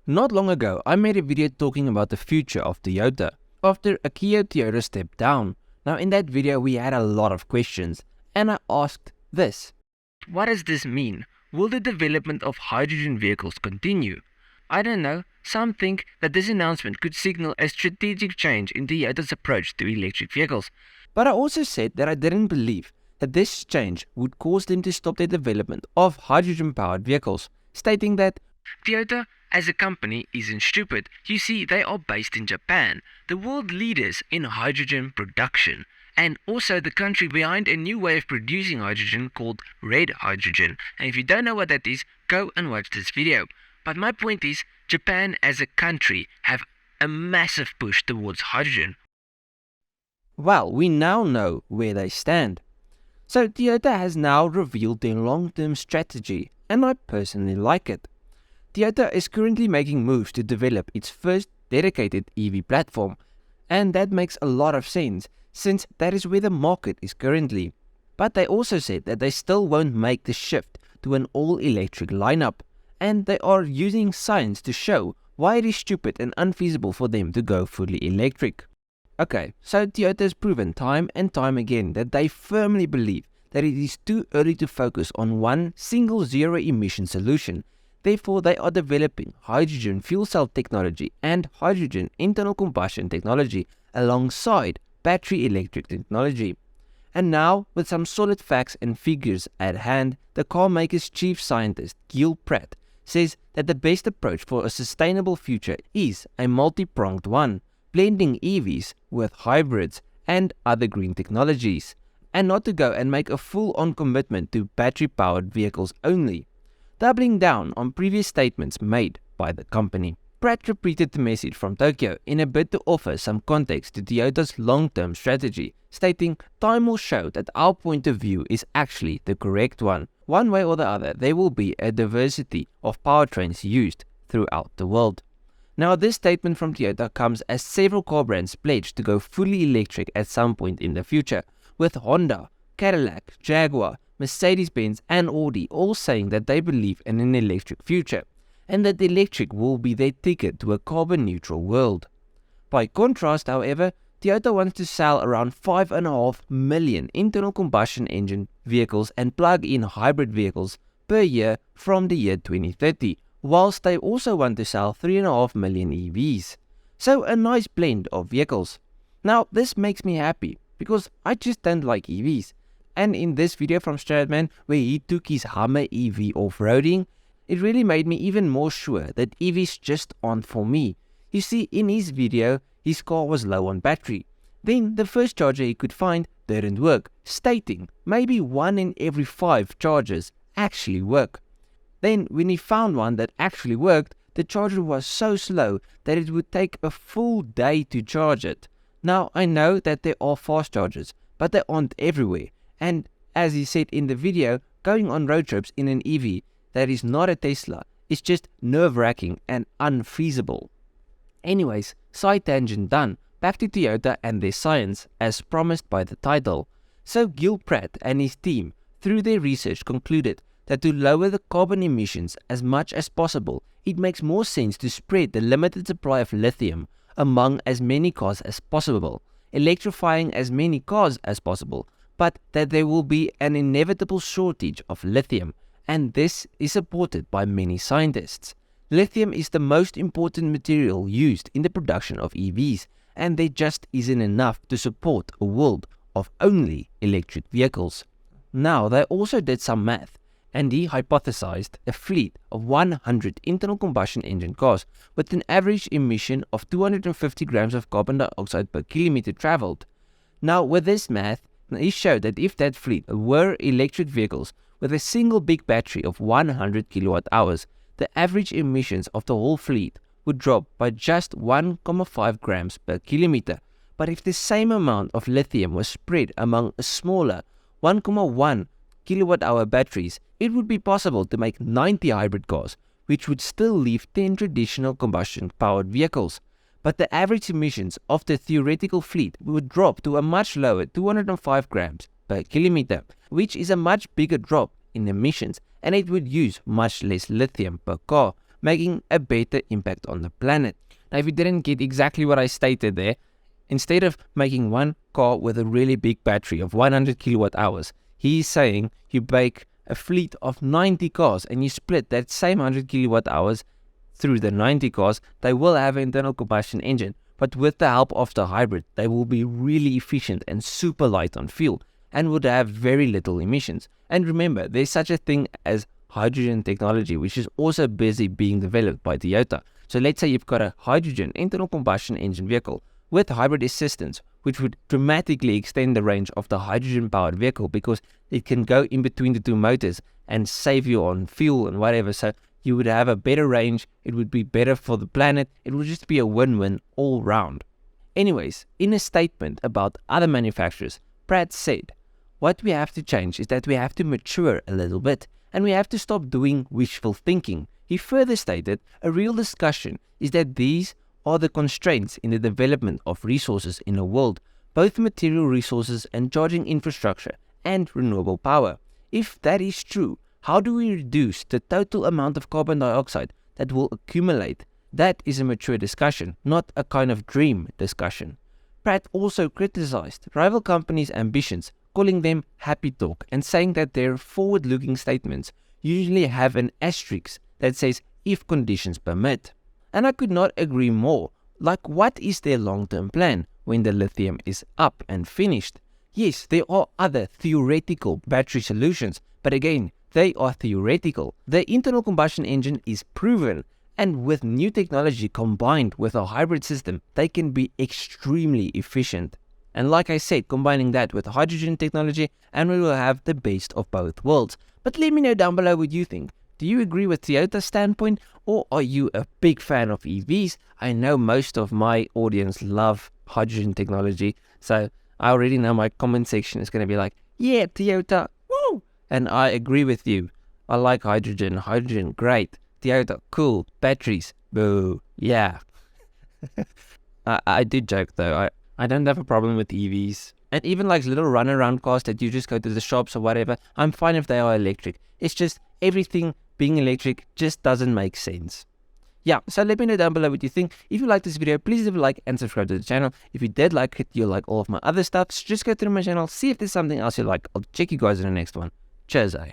Not long ago, I made a video talking about the future of Toyota after Akio Toyota stepped down. Now in that video we had a lot of questions and I asked this. What does this mean? Will the development of hydrogen vehicles continue? I don't know, some think that this announcement could signal a strategic change in Toyota's approach to electric vehicles. But I also said that I didn't believe that this change would cause them to stop their development of hydrogen-powered vehicles, stating that Toyota as a company isn't stupid. You see, they are based in Japan, the world leaders in hydrogen production, and also the country behind a new way of producing hydrogen called red hydrogen. And if you don't know what that is, go and watch this video. But my point is, Japan as a country have a massive push towards hydrogen. Well, we now know where they stand. So Toyota has now revealed their long-term strategy, and I personally like it. Toyota is currently making moves to develop its first dedicated EV platform, and that makes a lot of sense since that is where the market is currently. But they also said that they still won't make the shift to an all-electric lineup, and they are using science to show why it is stupid and unfeasible for them to go fully electric. Okay, so Toyota has proven time and time again that they firmly believe that it is too early to focus on one single zero-emission solution. Therefore, they are developing hydrogen fuel cell technology and hydrogen internal combustion technology alongside battery electric technology. And now, with some solid facts and figures at hand, the carmaker's chief scientist Gill Pratt says that the best approach for a sustainable future is a multi-pronged one, blending EVs with hybrids and other green technologies, and not to go and make a full-on commitment to battery-powered vehicles only, doubling down on previous statements made by the company. Pratt repeated the message from Tokyo in a bid to offer some context to Toyota's long-term strategy, stating, "Time will show that our point of view is actually the correct one. One way or the other, there will be a diversity of powertrains used throughout the world." Now, this statement from Toyota comes as several car brands pledge to go fully electric at some point in the future, with Honda, Cadillac, Jaguar, Mercedes-Benz and Audi all saying that they believe in an electric future, and that the electric will be their ticket to a carbon-neutral world. By contrast, however, Toyota wants to sell around 5.5 million internal combustion engine vehicles and plug-in hybrid vehicles per year from the year 2030, whilst they also want to sell 3.5 million EVs. So a nice blend of vehicles. Now, this makes me happy because I just don't like EVs. And in this video from Stradman, where he took his Hummer EV off-roading, it really made me even more sure that EVs just aren't for me. You see, in his video, his car was low on battery. Then the first charger he could find didn't work, stating maybe 1 in every 5 chargers actually work. Then when he found one that actually worked, the charger was so slow that it would take a full day to charge it. Now, I know that there are fast chargers, but they aren't everywhere. And as he said in the video, going on road trips in an EV that is not a Tesla is just nerve-wracking and unfeasible. Anyways, side tangent done, back to Toyota and their science as promised by the title. So Gill Pratt and his team, through their research, concluded that to lower the carbon emissions as much as possible, it makes more sense to spread the limited supply of lithium among as many cars as possible, electrifying as many cars as possible, but that there will be an inevitable shortage of lithium, and this is supported by many scientists. Lithium is the most important material used in the production of EVs, and there just isn't enough to support a world of only electric vehicles. Now, they also did some math, and he hypothesized a fleet of 100 internal combustion engine cars with an average emission of 250 grams of carbon dioxide per kilometer traveled. Now, with this math, he showed that if that fleet were electric vehicles with a single big battery of 100 kilowatt hours, the average emissions of the whole fleet would drop by just 1.5 grams per kilometer. But if the same amount of lithium was spread among a smaller 1.1 kilowatt hour batteries, it would be possible to make 90 hybrid cars, which would still leave 10 traditional combustion powered vehicles. But the average emissions of the theoretical fleet would drop to a much lower 205 grams per kilometer, which is a much bigger drop in emissions, and it would use much less lithium per car, making a better impact on the planet. Now, if you didn't get exactly what I stated there, instead of making one car with a really big battery of 100 kilowatt hours, he's saying you make a fleet of 90 cars and you split that same 100 kilowatt hours through the 90 cars. They will have an internal combustion engine, but with the help of the hybrid, they will be really efficient and super light on fuel and would have very little emissions. And remember, there's such a thing as hydrogen technology, which is also busy being developed by Toyota. So let's say you've got a hydrogen internal combustion engine vehicle with hybrid assistance, which would dramatically extend the range of the hydrogen-powered vehicle because it can go in between the two motors and save you on fuel and whatever. So you would have a better range, it would be better for the planet, it would just be a win-win all round. Anyways, in a statement about other manufacturers, Pratt said, what we have to change is that we have to mature a little bit and we have to stop doing wishful thinking. He further stated, a real discussion is that these are the constraints in the development of resources in the world, both material resources and charging infrastructure and renewable power. If that is true, how do we reduce the total amount of carbon dioxide that will accumulate? That is a mature discussion, not a kind of dream discussion. Pratt also criticized rival companies' ambitions, calling them happy talk and saying that their forward-looking statements usually have an asterisk that says if conditions permit. And I could not agree more. Like, what is their long-term plan when the lithium is up and finished? Yes, there are other theoretical battery solutions, but again, they are theoretical. The internal combustion engine is proven, and with new technology combined with a hybrid system, they can be extremely efficient. And like I said, combining that with hydrogen technology, and we will have the best of both worlds. But let me know down below what you think. Do you agree with Toyota's standpoint, or are you a big fan of EVs? I know most of my audience love hydrogen technology, so I already know my comment section is going to be like, yeah, Toyota, woo! And I agree with you. I like hydrogen. Hydrogen, great. Toyota, cool. Batteries, boo. Yeah. I did joke though. I don't have a problem with EVs. And even like little runaround cars that you just go to the shops or whatever, I'm fine if they are electric. It's just everything being electric just doesn't make sense. Yeah, so let me know down below what you think. If you like this video, please leave a like and subscribe to the channel. If you did like it, you'll like all of my other stuff. So just go through my channel, see if there's something else you like. I'll check you guys in the next one. Cheers, eh?